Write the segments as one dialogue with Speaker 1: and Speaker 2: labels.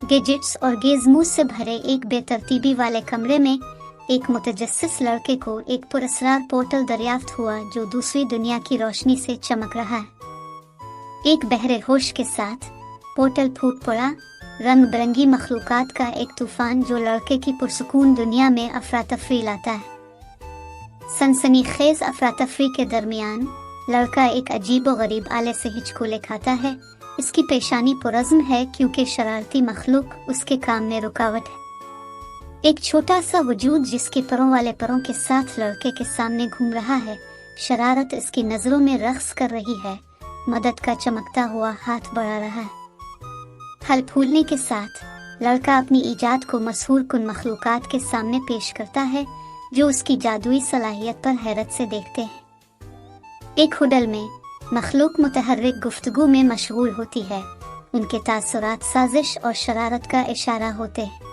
Speaker 1: Gadgets और गेज़मों से भरे एक बेतरतीबी वाले कमरे में एक मुतजस्सिस लड़के को एक पुरअसरार पोर्टल दरियाफ्त हुआ जो दूसरी दुनिया की रोशनी से चमक रहा है। एक बहरे होश के साथ पोर्टल फूट पड़ा, रंग बिरंगी मखलूकात का एक तूफान जो लड़के की पुरसुकून दुनिया में अफरा तफरी लाता है। सनसनीखेज अफरा तफरी के दरमियान लड़का एक अजीब व गरीब आले से हिचकोले खाता है। इसकी पेशानी पुरज़्म है क्योंकि शरारती मखलूक उसके काम में रुकावट है। एक छोटा सा वजूद जिसके परों वाले परों के साथ लड़के के सामने घूम रहा है। शरारत इसकी नज़रों में रक्स कर रही है, मदद का चमकता हुआ हाथ बढ़ा रहा है। हल फूलने के साथ लड़का अपनी ईजाद को मशहूर कुन मखलूकात के सामने पेश करता है जो उसकी जादुई सलाहियत पर हैरत से देखते हैं। एक हुडल में मखलूक मुतहर्रिक गुफ्तगू में मशगूल होती है। उनके तासुरात साजिश और शरारत का इशारा होते हैं।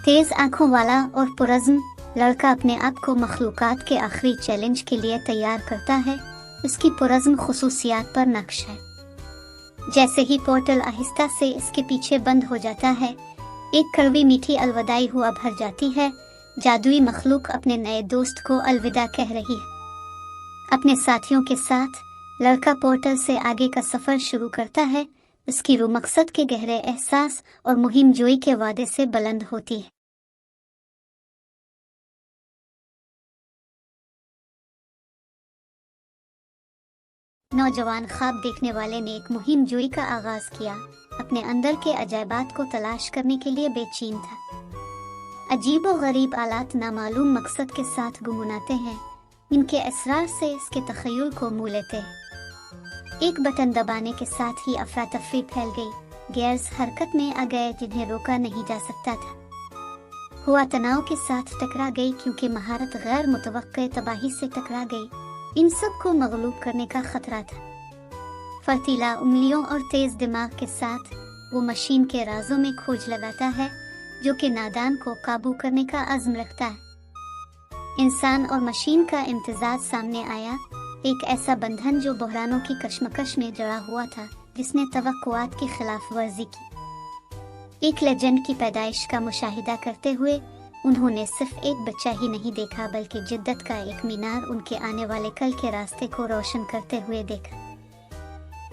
Speaker 1: तेज आंखों वाला और पुरज़्म लड़का अपने आप को मखलूकात के आखिरी चैलेंज के लिए तैयार करता है। उसकी पुरज़्म खुसूसियात पर नक्श है। जैसे ही पोर्टल आहिस्ता से इसके पीछे बंद हो जाता है, एक कड़वी मीठी अलविदाई हुआ भर जाती है। जादुई मखलूक अपने नए दोस्त को अलविदा कह रही है। अपने साथियों के साथ लड़का पोर्टल से आगे का सफर शुरू करता है। उसकी रूह मकसद के गहरे एहसास और मुहिम जोई के वादे से बुलंद होती है। नौजवान ख्वाब देखने वाले ने एक मुहिम जोई का आगाज किया। अपने अंदर के अजायबात को तलाश करने के लिए बेचैन था। अजीब व गरीब आलात नामालूम मकसद के साथ गुनगुनाते हैं। इनके असरार से इसके तखय्युल को मुँह लेते हैं। एक बटन दबाने के साथ ही अफरा तफरी फैल गई। गियर्स हरकत में आ गए जिन्हें रोका नहीं जा सकता था। हुआ तनाव के साथ टकरा गई क्योंकि महारत गैर मुतवक्के तबाही से टकरा गई। इन सब को मगलूब करने का खतरा था। फर्तीला उंगलियों और तेज दिमाग के साथ वो मशीन के राजों में खोज लगाता है जो कि नादान को काबू करने का अज़्म रखता है। इंसान और मशीन का इम्तिजाज सामने आया, एक ऐसा बंधन जो बहरानों की कशमकश में जड़ा हुआ था, जिसने तवक्कुआत की खिलाफ वर्जी की। एक लेजेंड की पैदाइश का मुशाहिदा करते हुए उन्होंने सिर्फ एक बच्चा ही नहीं देखा बल्कि जिद्दत का एक मीनार उनके आने वाले कल के रास्ते को रोशन करते हुए देखा।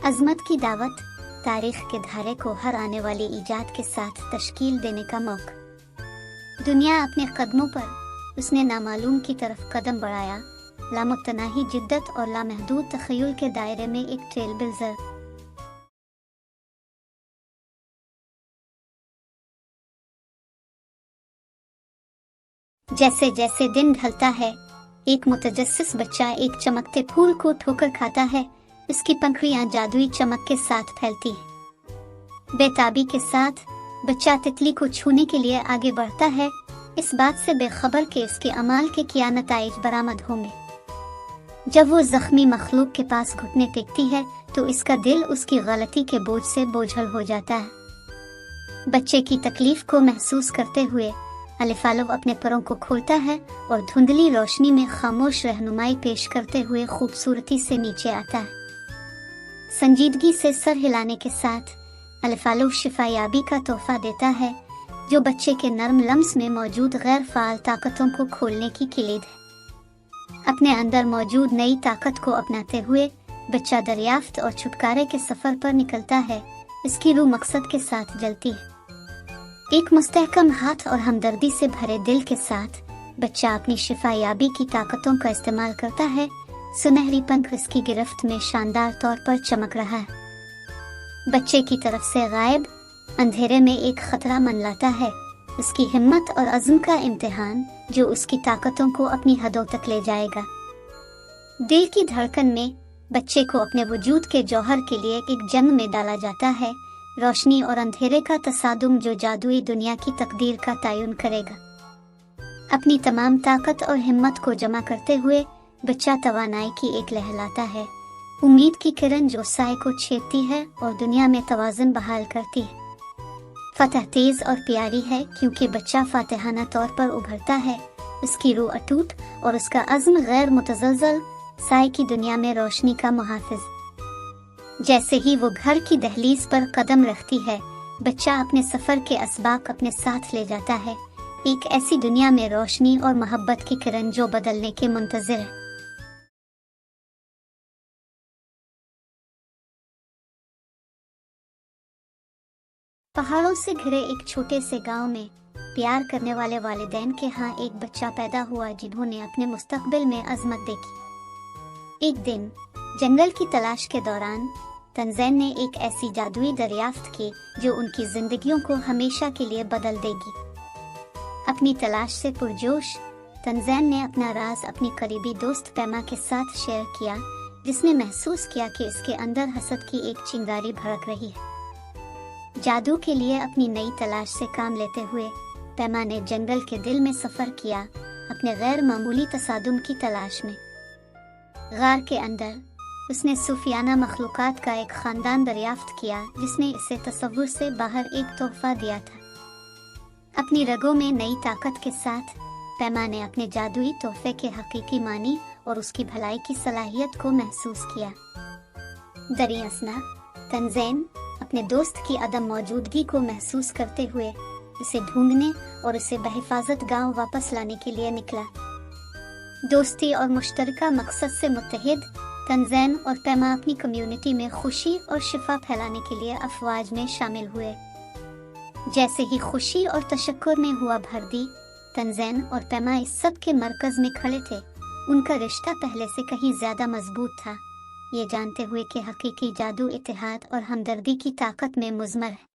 Speaker 1: अजमत की दावत, तारीख के धारे को हर आने वाली ईजाद के साथ तश्कील देने का मौका। दुनिया अपने कदमों पर उसने नामालूम की तरफ कदम बढ़ाया। लामुतनाही जिद्दत और लामहदूद तखय्युल के दायरे में एक ट्रेल ब्लेज़र। जैसे जैसे दिन ढलता है, एक मुतजस्सिस बच्चा एक चमकते फूल को ठोकर खाता है। उसकी पंखुड़ियां जादुई चमक के साथ फैलती है। बेताबी के साथ बच्चा तितली को छूने के लिए आगे बढ़ता है, इस बात से बेखबर कि इसके अमाल के क्या नताइज बरामद होंगे। जब वो जख्मी मखलूक के पास घुटने टेकती है तो इसका दिल उसकी गलती के बोझ से बोझल हो जाता है। बच्चे की तकलीफ को महसूस करते हुए अलिफालो अपने परों को खोलता है और धुंधली रोशनी में खामोश रहनुमाई पेश करते हुए खूबसूरती से नीचे आता है। संजीदगी से सर हिलाने के साथ अलिफालो शिफायाबी का तोहफा देता है जो बच्चे के नर्म लम्स में मौजूद गैर फाल ताकतों को खोलने की किलीद है। अपने अंदर मौजूद नई ताकत को अपनाते हुए बच्चा दरियाफ्त और छुटकारे के सफर पर निकलता है। इसकी रूह मकसद के साथ जलती है। एक मुस्तहकम हाथ और हमदर्दी से भरे दिल के साथ बच्चा अपनी शिफायाबी की ताकतों का इस्तेमाल करता है। सुनहरी पंख इसकी गिरफ्त में शानदार तौर पर चमक रहा है। बच्चे की तरफ से गायब अंधेरे में एक खतरा मंडलाता है। उसकी हिम्मत और अज़्म का इम्तिहान जो उसकी ताकतों को अपनी हदों तक ले जाएगा। दिल की धड़कन में बच्चे को अपने वजूद के जौहर के लिए एक जंग में डाला जाता है। रोशनी और अंधेरे का तसादुम जो जादुई दुनिया की तकदीर का तयन करेगा। अपनी तमाम ताकत और हिम्मत को जमा करते हुए बच्चा तवानाई की एक लहर लाता है। उम्मीद की किरण जो साए को छेदती है और दुनिया में तवाज़ुन बहाल करती है। फतह तेज और प्यारी है क्योंकि बच्चा फातिहाना तौर पर उभरता है। उसकी रूह अटूट और उसका अज़्म गैर मुतज़लज़ल साए की दुनिया में रोशनी का मुहाफ़िज़। जैसे ही वो घर की दहलीज पर कदम रखती है, बच्चा अपने सफ़र के असबाक अपने साथ ले जाता है, एक ऐसी दुनिया में रोशनी और मोहब्बत की किरण जो बदलने के मुंतज़िर है। पहाड़ों से घिरे एक छोटे से गांव में प्यार करने वाले वालिदैन के यहाँ एक बच्चा पैदा हुआ जिन्होंने अपने मुस्तकबिल में अजमत देखी। एक दिन जंगल की तलाश के दौरान तंज़ैन ने एक ऐसी जादुई दरियाफ्त की जो उनकी जिंदगियों को हमेशा के लिए बदल देगी। अपनी तलाश से पुरजोश तंज़ैन ने अपना राज अपनी करीबी दोस्त पैमा के साथ शेयर किया, जिसने महसूस किया कि इसके अंदर हसद की एक चिंगारी भड़क रही है। जादू के लिए अपनी नई तलाश से काम लेते हुए पैमा ने जंगल के दिल में सफ़र किया, अपने गैर मामूली तसादुम की तलाश में। गार के अंदर उसने सूफियाना मखलूक़ात का एक ख़ानदान दरियाफ्त किया जिसने इसे तसव्वुर से बाहर एक तोहफ़ा दिया था। अपनी रगों में नई ताकत के साथ पैमा ने अपने जादुई तोहफे के हकीकी मानी और उसकी भलाई की सलाहियत को महसूस किया। दरियासना तंज़ैन अपने दोस्त की अदम मौजूदगी को महसूस करते हुए इसे ढूंढने और इसे बहिफाजत गांव वापस लाने के लिए निकला। दोस्ती और मुश्तरका मकसद से मुत्तहिद तंज़ैन और पैमा अपनी कम्युनिटी में खुशी और शिफा फैलाने के लिए अफवाज में शामिल हुए। जैसे ही खुशी और तशक्कुर ने हुआ भर दी, तंज़ैन और पैमा इस सब के मरकज में खड़े थे। उनका रिश्ता पहले से कहीं ज्यादा मजबूत था, ये जानते हुए कि हकीकी जादू इत्तेहाद और हमदर्दी की ताकत में मुज़मर है।